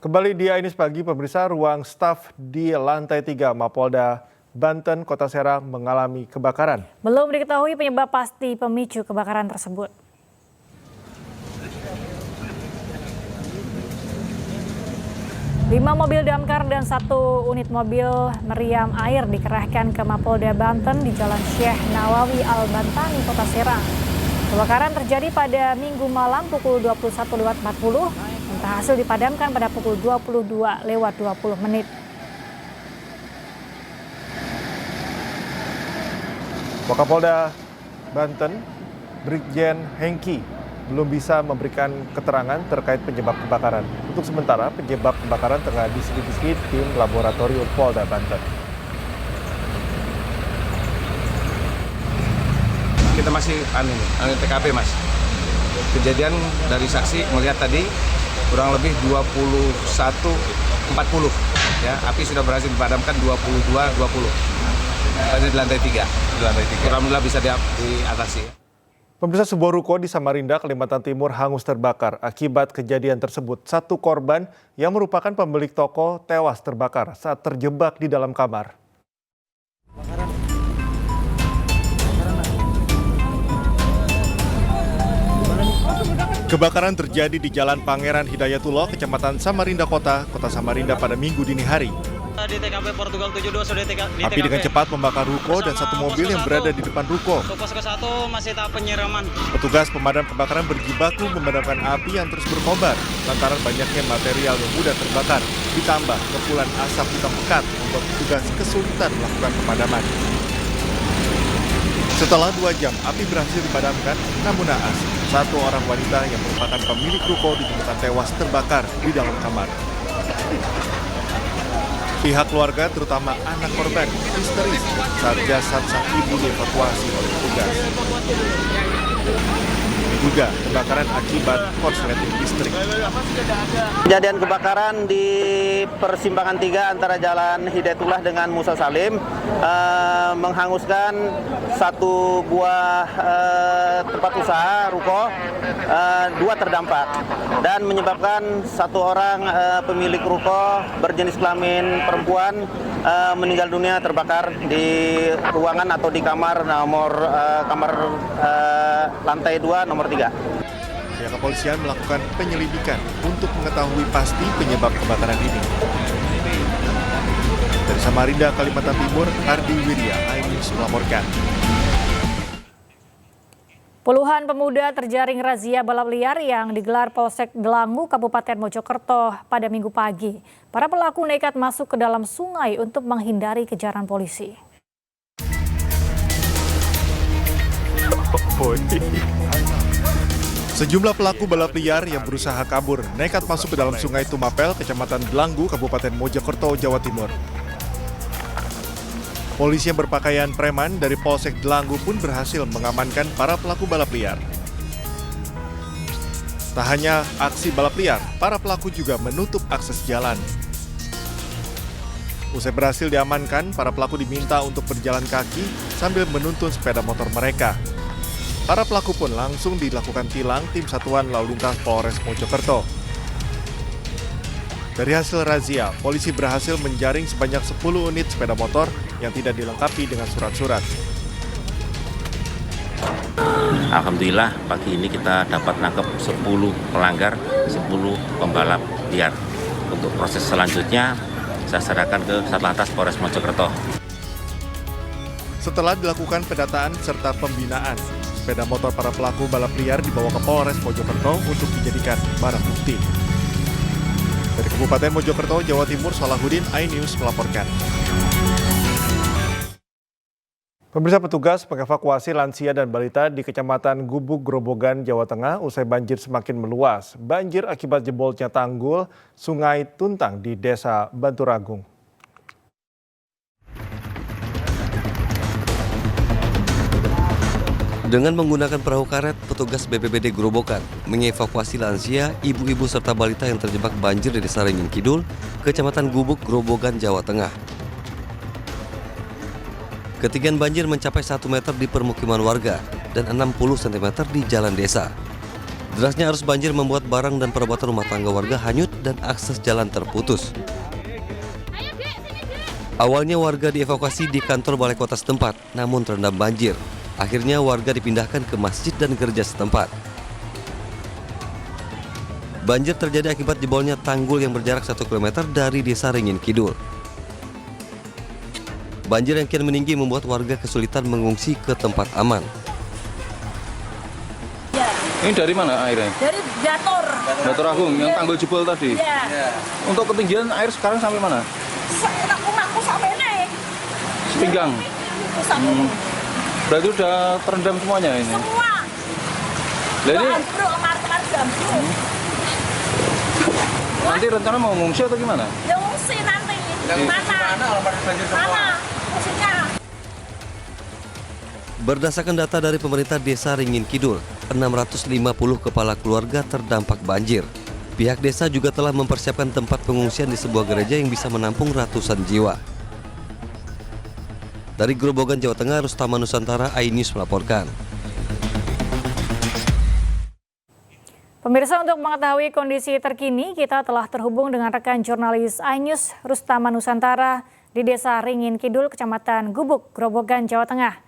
Kembali di Ainis Pagi, pemirsa, ruang staf di lantai 3 Mapolda Banten, Kota Serang mengalami kebakaran. Belum diketahui penyebab pasti pemicu kebakaran tersebut. Lima mobil damkar dan 1 unit mobil meriam air dikerahkan ke Mapolda Banten di Jalan Syekh Nawawi Al-Bantani, Kota Serang. Kebakaran terjadi pada Minggu malam pukul 21.40 dan berhasil dipadamkan pada pukul 22.20 menit. Wakapolda Banten, Brigjen Hengki, belum bisa memberikan keterangan terkait penyebab kebakaran. Untuk sementara, penyebab kebakaran tengah diselidiki tim laboratorium Polda Banten. Kita masih TKP, Mas. Kejadian dari saksi melihat tadi kurang lebih 21.40 ya, api sudah berhasil dipadamkan 22.20. Tadi di lantai 3. Alhamdulillah bisa diatasi. Pemirsa, sebuah ruko di Samarinda, Kalimantan Timur hangus terbakar. Akibat kejadian tersebut, 1 korban yang merupakan pemilik toko tewas terbakar saat terjebak di dalam kamar. Kebakaran terjadi di Jalan Pangeran Hidayatullah, Kecamatan Samarinda Kota Samarinda pada Minggu dini hari. Di TKP Portugal 72 sudah di TKP. Api dengan cepat membakar ruko dan 1 mobil yang berada di depan ruko. Pos ke-1 masih tahap penyiraman. Petugas pemadam kebakaran berjibaku memadamkan api yang terus berkobar lantaran banyaknya material yang mudah terbakar. Ditambah kepulan asap hitam pekat membuat petugas kesulitan melakukan pemadaman. Setelah 2 jam, api berhasil dipadamkan, namun naas, 1 orang wanita yang merupakan pemilik ruko ditemukan tewas terbakar di dalam kamar. Pihak keluarga, terutama anak korban, histeris saat jasad sang ibu dievakuasi oleh petugas. Diduga kebakaran akibat korsleting listrik. Kejadian kebakaran di persimpangan 3 antara Jalan Hidayatullah dengan Musa Salim menghanguskan 1 buah tempat usaha ruko, 2 terdampak dan menyebabkan 1 orang pemilik ruko berjenis kelamin perempuan meninggal dunia terbakar di ruangan atau di kamar lantai 2 nomor 3. Pihak kepolisian melakukan penyelidikan untuk mengetahui pasti penyebab kebakaran ini. Dari Samarinda, Kalimantan Timur, Ardi Wirya, Ainis melaporkan. Puluhan pemuda terjaring razia balap liar yang digelar Polsek Delangu, Kabupaten Mojokerto pada Minggu pagi. Para pelaku nekat masuk ke dalam sungai untuk menghindari kejaran polisi. Sejumlah pelaku balap liar yang berusaha kabur nekat masuk ke dalam Sungai Tumapel, Kecamatan Delangu, Kabupaten Mojokerto, Jawa Timur. Polisi yang berpakaian preman dari Polsek Delangu pun berhasil mengamankan para pelaku balap liar. Tak hanya aksi balap liar, para pelaku juga menutup akses jalan. Usai berhasil diamankan, para pelaku diminta untuk berjalan kaki sambil menuntun sepeda motor mereka. Para pelaku pun langsung dilakukan tilang tim Satuan Lalu Lintas Polres Mojokerto. Dari hasil razia, polisi berhasil menjaring sebanyak 10 unit sepeda motor yang tidak dilengkapi dengan surat-surat. Alhamdulillah pagi ini kita dapat nangkep 10 pelanggar, 10 pembalap liar. Untuk proses selanjutnya saya serahkan ke Satlantas Polres Mojokerto. Setelah dilakukan pendataan serta pembinaan, sepeda motor para pelaku balap liar dibawa ke Polres Mojokerto untuk dijadikan barang bukti. Dari Kabupaten Mojokerto, Jawa Timur, Salahuddin, iNews melaporkan. Pemirsa, petugas mengevakuasi lansia dan balita di Kecamatan Gubuk, Grobogan, Jawa Tengah usai banjir semakin meluas. Banjir akibat jebolnya tanggul Sungai Tuntang di Desa Banturagung. Dengan menggunakan perahu karet, petugas BPBD Grobogan mengevakuasi lansia, ibu-ibu serta balita yang terjebak banjir di Desa Ringin Kidul, Kecamatan Gubuk, Grobogan, Jawa Tengah. Ketinggian banjir mencapai 1 meter di permukiman warga dan 60 cm di jalan desa. Derasnya arus banjir membuat barang dan perabot rumah tangga warga hanyut dan akses jalan terputus. Awalnya warga dievakuasi di kantor balai kota setempat, namun terendam banjir. Akhirnya warga dipindahkan ke masjid dan gereja setempat. Banjir terjadi akibat jebolnya tanggul yang berjarak 1 km dari desa Ringin Kidul. Banjir yang kian meninggi membuat warga kesulitan mengungsi ke tempat aman. Ini dari mana airnya? Dari Jator. Jator Agung, yang tanggul jebol tadi? Iya. Untuk ketinggian air sekarang sampai mana? Rumahku sampai naik. Sepinggang? Sampai Berarti udah terendam semuanya ini? semua. Lah ini Ambruk, kemarin ambruk. nanti rencana mau ngungsi atau gimana? Ya ngungsi nanti. Mana? Mana? Ngungsinya. Berdasarkan data dari pemerintah Desa Ringin Kidul, 650 kepala keluarga terdampak banjir. Pihak desa juga telah mempersiapkan tempat pengungsian di sebuah gereja yang bisa menampung ratusan jiwa. Dari Grobogan, Jawa Tengah, Rustama Nusantara, iNews melaporkan. Pemirsa, untuk mengetahui kondisi terkini, kita telah terhubung dengan rekan jurnalis iNews Rustama Nusantara di Desa Ringin Kidul, Kecamatan Gubuk, Grobogan, Jawa Tengah.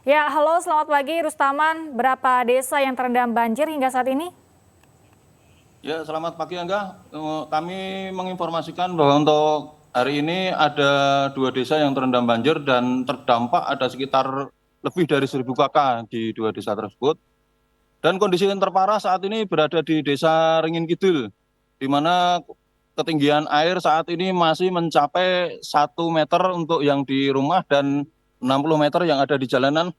Ya, halo, selamat pagi Rustaman. Berapa desa yang terendam banjir hingga saat ini? Ya, selamat pagi Angga. Kami menginformasikan bahwa untuk hari ini ada 2 desa yang terendam banjir dan terdampak ada sekitar lebih dari 1.000 kakak di 2 desa tersebut. Dan kondisi yang terparah saat ini berada di Desa Ringin Kidul, di mana ketinggian air saat ini masih mencapai 1 meter untuk yang di rumah dan 60 meter yang ada di jalanan.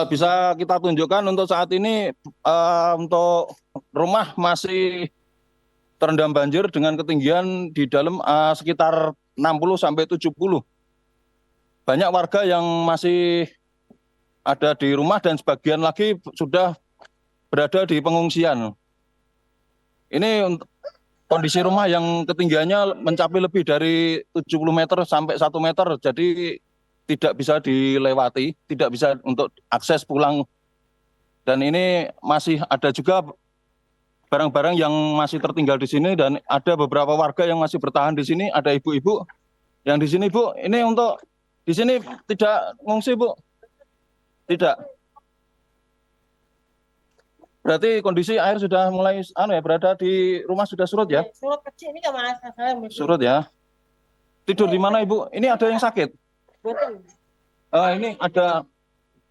Bisa kita tunjukkan untuk saat ini untuk rumah masih terendam banjir dengan ketinggian di dalam sekitar 60-70. Banyak warga yang masih ada di rumah dan sebagian lagi sudah berada di pengungsian. Ini untuk kondisi rumah yang ketinggiannya mencapai lebih dari 70 meter sampai 1 meter, jadi tidak bisa dilewati, tidak bisa untuk akses pulang. Dan ini masih ada juga barang-barang yang masih tertinggal di sini dan ada beberapa warga yang masih bertahan di sini. Ada ibu-ibu yang di sini, Bu. Ini untuk di sini tidak ngungsi, Bu? Tidak. Berarti kondisi air sudah mulai berada di rumah sudah surut ya? Surut kecil ini kemana saya? Surut ya. Tidur di mana Ibu? Ini ada yang sakit? Betul. Ini ada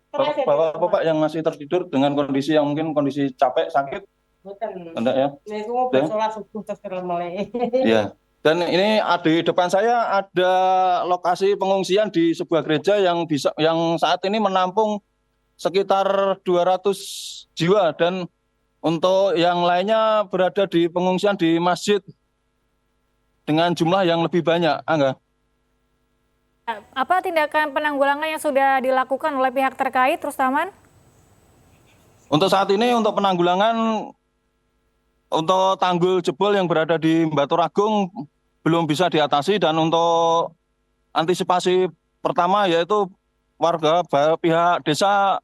bapak-bapak yang masih tertidur dengan kondisi yang mungkin kondisi capek, sakit? Betul. Enggak ya? Ini mau bersolat subuh terus mulai. Iya. Dan ini di depan saya ada lokasi pengungsian di sebuah gereja yang saat ini menampung sekitar 200 jiwa dan untuk yang lainnya berada di pengungsian di masjid dengan jumlah yang lebih banyak, Angga. Apa tindakan penanggulangan yang sudah dilakukan oleh pihak terkait, Rustaman? Untuk saat ini untuk penanggulangan untuk tanggul jebol yang berada di Batur Agung belum bisa diatasi dan untuk antisipasi pertama yaitu warga pihak desa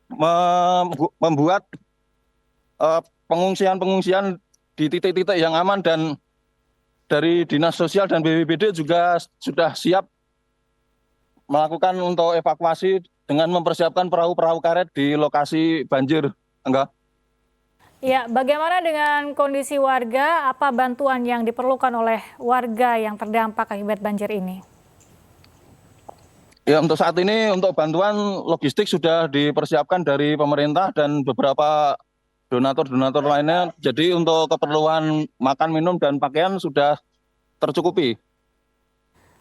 membuat pengungsian di titik-titik yang aman dan dari Dinas Sosial dan BPBD juga sudah siap melakukan untuk evakuasi dengan mempersiapkan perahu-perahu karet di lokasi banjir. Enggak? Ya, bagaimana dengan kondisi warga? Apa bantuan yang diperlukan oleh warga yang terdampak akibat banjir ini? Ya, untuk saat ini untuk bantuan logistik sudah dipersiapkan dari pemerintah dan beberapa donatur-donatur lainnya. Jadi untuk keperluan makan, minum, dan pakaian sudah tercukupi.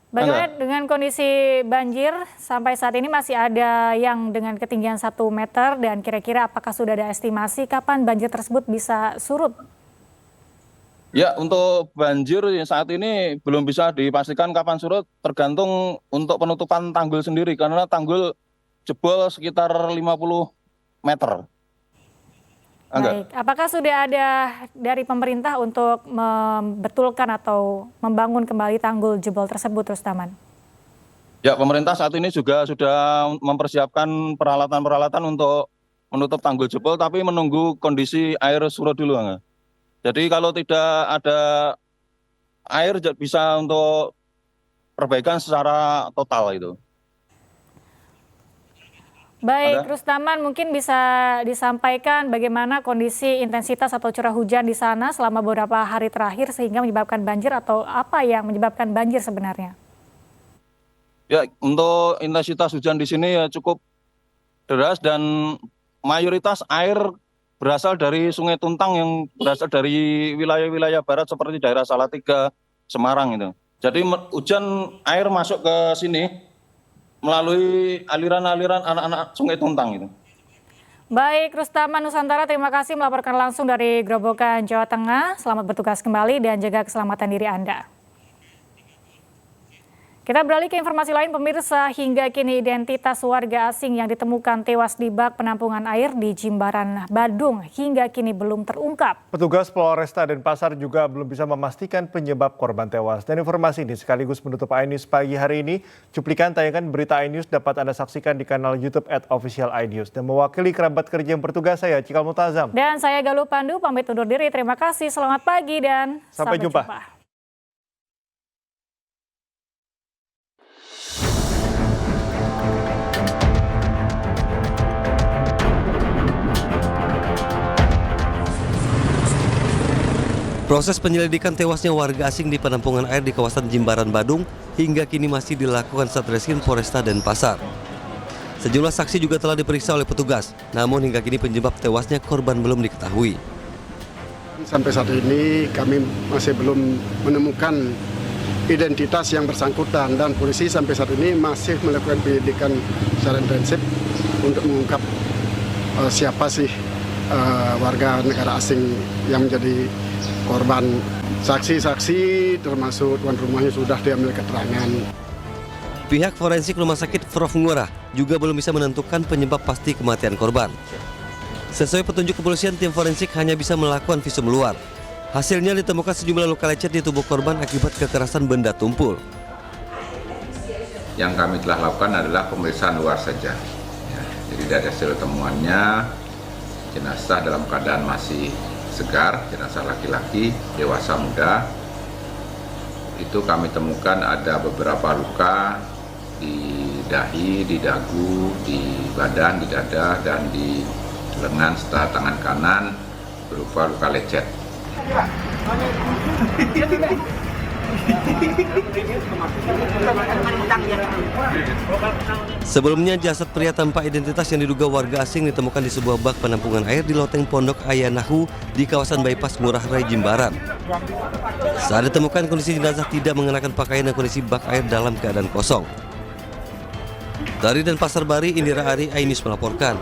Bagaimana dengan kondisi banjir sampai saat ini masih ada yang dengan ketinggian 1 meter dan kira-kira apakah sudah ada estimasi kapan banjir tersebut bisa surut? Ya, untuk banjir saat ini belum bisa dipastikan kapan surut, tergantung untuk penutupan tanggul sendiri karena tanggul jebol sekitar 50 meter. Baik, apakah sudah ada dari pemerintah untuk membetulkan atau membangun kembali tanggul jebol tersebut, Rustaman? Ya, pemerintah saat ini juga sudah mempersiapkan peralatan-peralatan untuk menutup tanggul jebol, tapi menunggu kondisi air surut dulu, Angga. Jadi kalau tidak ada air bisa untuk perbaikan secara total itu. Baik, Rustaman, mungkin bisa disampaikan bagaimana kondisi intensitas atau curah hujan di sana selama beberapa hari terakhir sehingga menyebabkan banjir, atau apa yang menyebabkan banjir sebenarnya? Ya, untuk intensitas hujan di sini ya cukup deras dan mayoritas air berasal dari Sungai Tuntang yang berasal dari wilayah-wilayah barat seperti daerah Salatiga, Semarang itu. Jadi hujan air masuk ke sini melalui aliran-aliran anak-anak Sungai Tuntang itu. Baik, Rustaman Nusantara, terima kasih melaporkan langsung dari Grobogan, Jawa Tengah. Selamat bertugas kembali dan jaga keselamatan diri Anda. Kita beralih ke informasi lain, pemirsa. Hingga kini identitas warga asing yang ditemukan tewas di bak penampungan air di Jimbaran, Badung hingga kini belum terungkap. Petugas Polresta Denpasar juga belum bisa memastikan penyebab korban tewas. Dan informasi ini sekaligus menutup iNews pagi hari ini. Cuplikan tayangan berita iNews dapat Anda saksikan di kanal YouTube @official iNews. Dan mewakili kerabat kerja yang bertugas, saya Cikal Mutazam. Dan saya Galuh Pandu, pamit undur diri. Terima kasih, selamat pagi dan sampai jumpa. Proses penyelidikan tewasnya warga asing di penampungan air di kawasan Jimbaran, Badung hingga kini masih dilakukan Satreskrim Polresta Denpasar. Sejumlah saksi juga telah diperiksa oleh petugas, namun hingga kini penyebab tewasnya korban belum diketahui. Sampai saat ini kami masih belum menemukan identitas yang bersangkutan dan polisi sampai saat ini masih melakukan penyelidikan secara intensif untuk mengungkap siapa sih warga negara asing yang menjadi korban. Saksi-saksi termasuk tuan rumahnya sudah diambil keterangan. Pihak forensik Rumah Sakit Prof. Ngurah juga belum bisa menentukan penyebab pasti kematian korban. Sesuai petunjuk kepolisian, tim forensik hanya bisa melakukan visum luar. Hasilnya ditemukan sejumlah luka lecet di tubuh korban akibat kekerasan benda tumpul. Yang kami telah lakukan adalah pemeriksaan luar saja. Ya, jadi dari hasil temuannya, jenazah dalam keadaan masih segar, jenazah laki-laki dewasa muda. Itu kami temukan ada beberapa luka di dahi, di dagu, di badan, di dada, dan di lengan serta tangan kanan berupa luka lecet. Sebelumnya jasad pria tanpa identitas yang diduga warga asing ditemukan di sebuah bak penampungan air di loteng Pondok Ayanahu di kawasan Bypass Ngurah Rai, Jimbaran. Saat ditemukan, kondisi jenazah tidak mengenakan pakaian dan kondisi bak air dalam keadaan kosong. Dari Denpasar Bari, Indira Ari, iNews melaporkan.